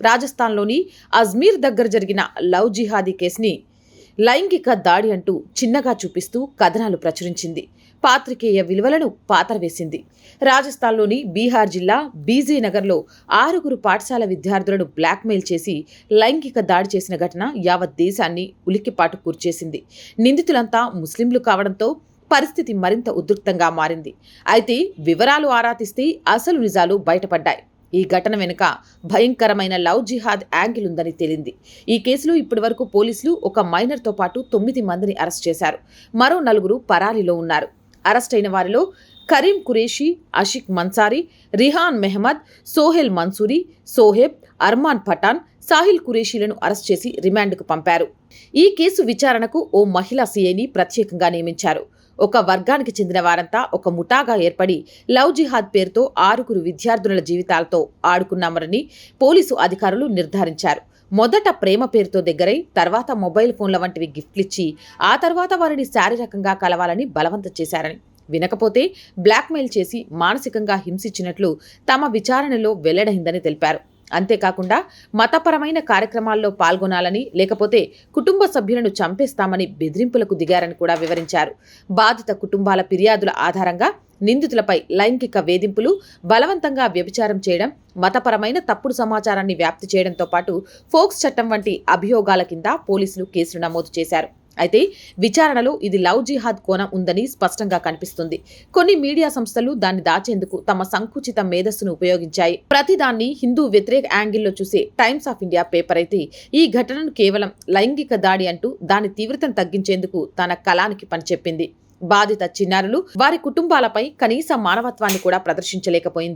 రాజస్థాన్లోని అజ్మీర్ దగ్గర జరిగిన లవ్ జిహాదీ కేసుని లైంగిక దాడి అంటూ చిన్నగా చూపిస్తూ కథనాలు ప్రచురించింది. పాత్రికేయ విలువలను పాతరవేసింది. రాజస్థాన్లోని బీహార్ జిల్లా బీజీనగర్లో 6 పాఠశాల విద్యార్థులను బ్లాక్మెయిల్ చేసి లైంగిక దాడి చేసిన ఘటన యావత్ దేశాన్ని ఉలిక్కిపాటు కూర్చేసింది. నిందితులంతా ముస్లింలు కావడంతో పరిస్థితి మరింత ఉద్రిక్తంగా మారింది. అయితే వివరాలు ఆరా తీస్తే అసలు నిజాలు బయటపడ్డాయి. ఈ ఘటన వెనుక భయంకరమైన లవ్ జిహాద్ యాంగిల్ ఉందని తేలింది. ఈ కేసులో ఇప్పటివరకు పోలీసులు ఒక మైనర్తో పాటు 9 మందిని అరెస్ట్ చేశారు. మరో 4 పరారీలో ఉన్నారు. అరెస్ట్ అయిన వారిలో కరీం కురేషి, అషిక్ మన్సారీ, రిహాన్ మెహ్మద్, సోహెల్ మన్సూరీ, సోహెబ్, అర్మాన్ పఠాన్, సాహిల్ కురేషీలను అరెస్ట్ చేసి రిమాండ్కు పంపారు. ఈ కేసు విచారణకు ఓ మహిళా సీఐని ప్రత్యేకంగా నియమించారు. ఒక వర్గానికి చెందిన వారంతా ఒక ముఠాగా ఏర్పడి లవ్ జిహాద్ పేరుతో 6 విద్యార్థుల జీవితాలతో ఆడుకున్నామని పోలీసు అధికారులు నిర్ధారించారు. మొదట ప్రేమ పేరుతో దగ్గరై తర్వాత మొబైల్ ఫోన్ల వంటివి గిఫ్ట్లిచ్చి ఆ తర్వాత వారిని శారీరకంగా కలవాలని బలవంతం చేశారని, వినకపోతే బ్లాక్మెయిల్ చేసి మానసికంగా హింసించినట్లు తమ విచారణలో వెల్లడైందని తెలిపారు. అంతేకాకుండా మతపరమైన కార్యక్రమాల్లో పాల్గొనాలని, లేకపోతే కుటుంబ సభ్యులను చంపేస్తామని బెదిరింపులకు దిగారని కూడా వివరించారు. బాధిత కుటుంబాల ఫిర్యాదుల ఆధారంగా నిందితులపై లైంగిక వేధింపులు, బలవంతంగా వ్యభిచారం చేయడం, మతపరమైన తప్పుడు సమాచారాన్ని వ్యాప్తి చేయడంతో పాటు ఫోక్స్ చట్టం వంటి అభియోగాల కింద పోలీసులు కేసులు నమోదు చేశారు. అయితే విచారణలో ఇది లవ్ జిహాద్ కోణం ఉందని స్పష్టంగా కనిపిస్తుంది. కొన్ని మీడియా సంస్థలు దాన్ని దాచేందుకు తమ సంకుచిత మేధస్సును ఉపయోగించాయి. ప్రతిదాన్ని హిందూ వ్యతిరేక యాంగిల్లో చూసే టైమ్స్ ఆఫ్ ఇండియా పేపర్ అయితే ఈ ఘటనను కేవలం లైంగిక దాడి అంటూ దాని తీవ్రతను తగ్గించేందుకు తన కళానికి పనిచెప్పింది. బాధిత చిన్నారులు, వారి కుటుంబాలపై కనీస మానవత్వాన్ని కూడా ప్రదర్శించలేకపోయింది.